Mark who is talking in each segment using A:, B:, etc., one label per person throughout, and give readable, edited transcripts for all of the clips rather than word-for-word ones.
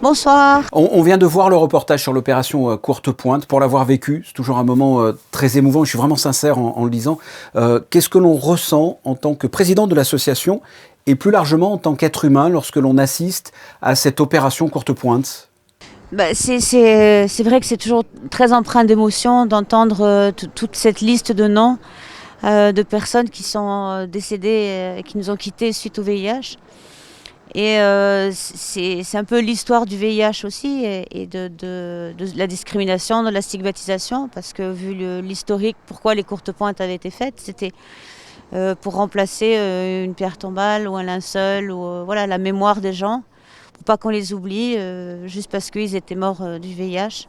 A: Bonsoir.
B: On vient de voir le reportage sur l'opération Courte Pointe. Pour l'avoir vécu, c'est toujours un moment très émouvant. Je suis vraiment sincère en le disant. Qu'est-ce que l'on ressent en tant que président de l'association et plus largement en tant qu'être humain lorsque l'on assiste à cette opération Courte Pointe ?
A: C'est vrai que c'est toujours très empreint d'émotion d'entendre toute cette liste de noms de personnes qui sont décédées et qui nous ont quittés suite au VIH. Et c'est un peu l'histoire du VIH aussi et de la discrimination, de la stigmatisation, parce que vu l'historique, pourquoi les courtes pointes avaient été faites, c'était pour remplacer une pierre tombale ou un linceul, ou voilà, la mémoire des gens, pour pas qu'on les oublie, juste parce qu'ils étaient morts du VIH.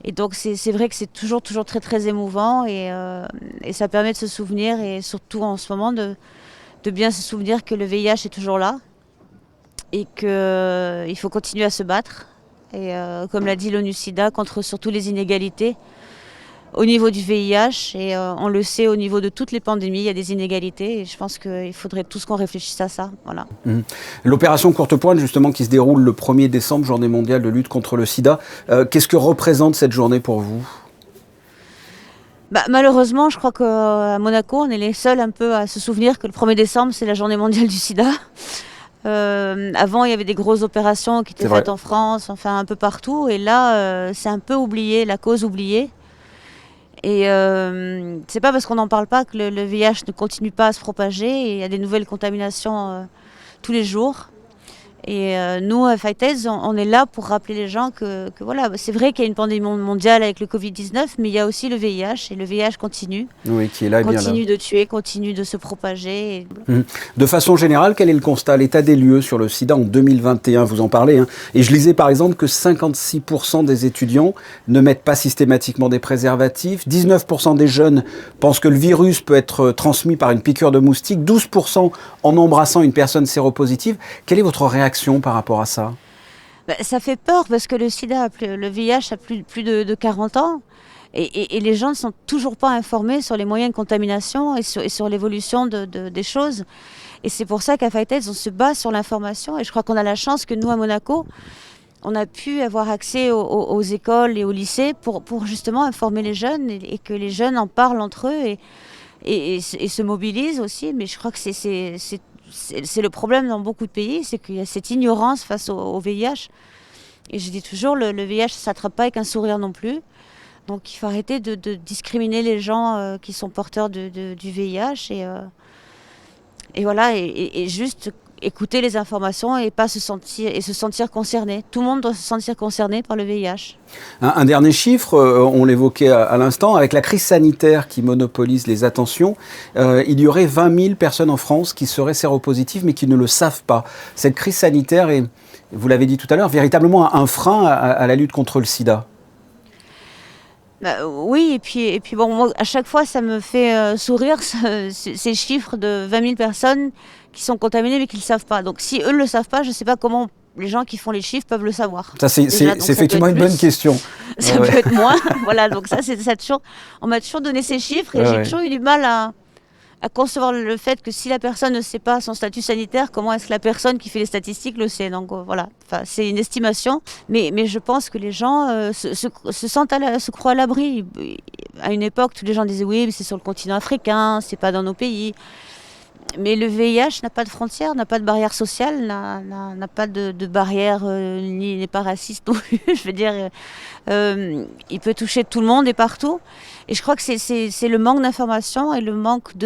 A: Et donc c'est vrai que c'est toujours très très émouvant et ça permet de se souvenir, et surtout en ce moment de bien se souvenir que le VIH est toujours là. Et qu'il faut continuer à se battre. Et comme l'a dit l'ONU-SIDA, contre surtout les inégalités au niveau du VIH. Et on le sait, au niveau de toutes les pandémies, il y a des inégalités. Et je pense qu'il faudrait tous qu'on réfléchisse à ça. Voilà.
B: L'opération Courte Pointe, justement, qui se déroule le 1er décembre, journée mondiale de lutte contre le sida. Qu'est-ce que représente cette journée pour vous ?
A: Malheureusement, je crois qu'à Monaco, on est les seuls un peu à se souvenir que le 1er décembre, c'est la journée mondiale du sida. Avant, il y avait des grosses opérations qui étaient faites en France, enfin un peu partout. Et là, c'est un peu oublié, la cause oubliée. Et c'est pas parce qu'on n'en parle pas que le VIH ne continue pas à se propager. Et il y a des nouvelles contaminations tous les jours. Et nous, à Fight AIDS, on est là pour rappeler les gens que voilà, c'est vrai qu'il y a une pandémie mondiale avec le Covid-19, mais il y a aussi le VIH, et le VIH continue.
B: Oui, qui est là,
A: continue de tuer, continue de se propager.
B: De façon générale, quel est le constat, l'état des lieux sur le sida en 2021 ? Vous en parlez, hein. Et je lisais par exemple que 56% des étudiants ne mettent pas systématiquement des préservatifs, 19% des jeunes pensent que le virus peut être transmis par une piqûre de moustique, 12% en embrassant une personne séropositive. Quelle est votre réaction par rapport à ça ?
A: Ça fait peur parce que le sida, le VIH a plus de 40 ans et les gens ne sont toujours pas informés sur les moyens de contamination et sur l'évolution des choses. Et c'est pour ça qu'à Fight AIDS, on se bat sur l'information, et je crois qu'on a la chance que nous, à Monaco, on a pu avoir accès aux écoles et aux lycées pour justement informer les jeunes et que les jeunes en parlent entre eux et se mobilisent aussi. Mais je crois que c'est le problème dans beaucoup de pays, c'est qu'il y a cette ignorance face au VIH. Et je dis toujours, le VIH ne s'attrape pas avec un sourire non plus. Donc il faut arrêter de discriminer les gens qui sont porteurs du VIH. Et voilà, et juste écouter les informations et se sentir concerné. Tout le monde doit se sentir concerné par le VIH.
B: Un dernier chiffre, on l'évoquait à l'instant, avec la crise sanitaire qui monopolise les attentions, il y aurait 20 000 personnes en France qui seraient séropositives mais qui ne le savent pas. Cette crise sanitaire est, vous l'avez dit tout à l'heure, véritablement un frein à la lutte contre le sida.
A: Oui, et puis bon, moi, à chaque fois, ça me fait sourire ces chiffres de 20 000 personnes qui sont contaminées mais qui ne le savent pas. Donc si eux ne le savent pas, je ne sais pas comment les gens qui font les chiffres peuvent le savoir.
B: Ça, c'est effectivement une bonne question.
A: Ça peut être moins. Voilà, donc ça toujours, on m'a toujours donné ces chiffres et j'ai toujours eu du mal à concevoir le fait que si la personne ne sait pas son statut sanitaire, comment est-ce que la personne qui fait les statistiques le sait ? Donc voilà, enfin, c'est une estimation, mais je pense que les gens se croient à l'abri. À une époque, tous les gens disaient oui, mais c'est sur le continent africain, c'est pas dans nos pays. Mais le VIH n'a pas de frontières, n'a pas de barrière sociale, n'a pas de barrière, n'est pas raciste non plus. Je veux dire, il peut toucher tout le monde et partout. Et je crois que c'est le manque d'information et le manque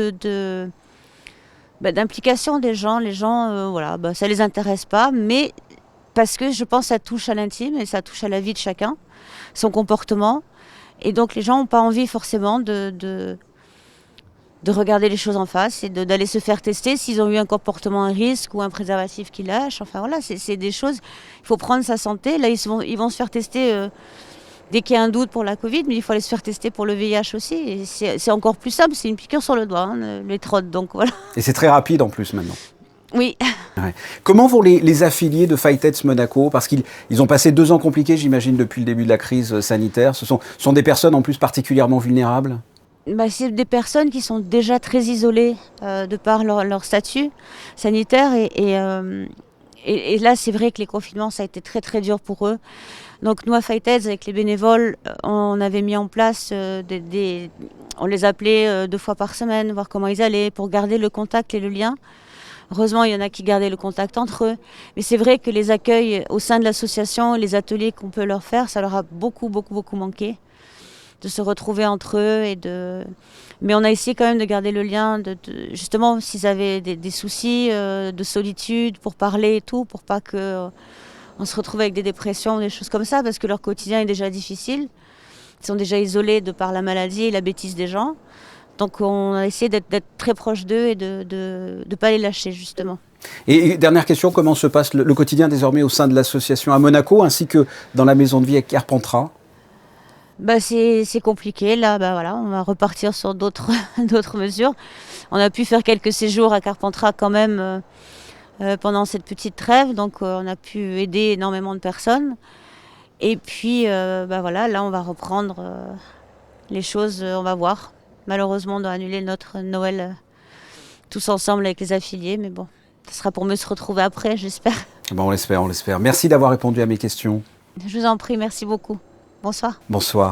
A: d'implication des gens. Les gens, voilà, ça les intéresse pas, mais parce que je pense que ça touche à l'intime et ça touche à la vie de chacun, son comportement. Et donc les gens n'ont pas envie forcément de regarder les choses en face et d'aller se faire tester s'ils ont eu un comportement à risque ou un préservatif qui lâche. Enfin voilà, c'est des choses, il faut prendre sa santé. Là, ils vont se faire tester dès qu'il y a un doute pour la Covid, mais il faut aller se faire tester pour le VIH aussi. Et c'est encore plus simple, c'est une piqûre sur le doigt, hein, l'étrode, donc voilà.
B: Et c'est très rapide en plus maintenant.
A: Oui.
B: Ouais. Comment vont les affiliés de Fight AIDS Monaco ? Parce qu'ils ont passé 2 ans compliqués, j'imagine, depuis le début de la crise sanitaire. Ce sont des personnes en plus particulièrement vulnérables ?
A: C'est des personnes qui sont déjà très isolées de par leur statut sanitaire et et là, c'est vrai que les confinements, ça a été très très dur pour eux. Donc nous, à Fight-Aids, avec les bénévoles, on avait mis en place on les appelait 2 fois par semaine, voir comment ils allaient, pour garder le contact et le lien. Heureusement, il y en a qui gardaient le contact entre eux. Mais c'est vrai que les accueils au sein de l'association, les ateliers qu'on peut leur faire, ça leur a beaucoup, beaucoup, beaucoup manqué. De se retrouver entre eux. Mais on a essayé quand même de garder le lien, justement, s'ils avaient des soucis de solitude, pour parler et tout, pour pas que on se retrouve avec des dépressions, des choses comme ça, parce que leur quotidien est déjà difficile. Ils sont déjà isolés de par la maladie et la bêtise des gens. Donc on a essayé d'être très proche d'eux et de ne pas les lâcher, justement.
B: Et dernière question, comment se passe le quotidien désormais au sein de l'association à Monaco, ainsi que dans la maison de vie à Carpentras?
A: C'est compliqué. Là, voilà, on va repartir sur d'autres mesures. On a pu faire quelques séjours à Carpentras quand même pendant cette petite trêve. Donc on a pu aider énormément de personnes. Et puis voilà, là on va reprendre les choses, on va voir. Malheureusement, on doit annuler notre Noël tous ensemble avec les affiliés. Mais bon, ce sera pour mieux se retrouver après, j'espère.
B: Bon, on l'espère, on l'espère. Merci d'avoir répondu à mes questions.
A: Je vous en prie, merci beaucoup. Bonsoir.
B: Bonsoir.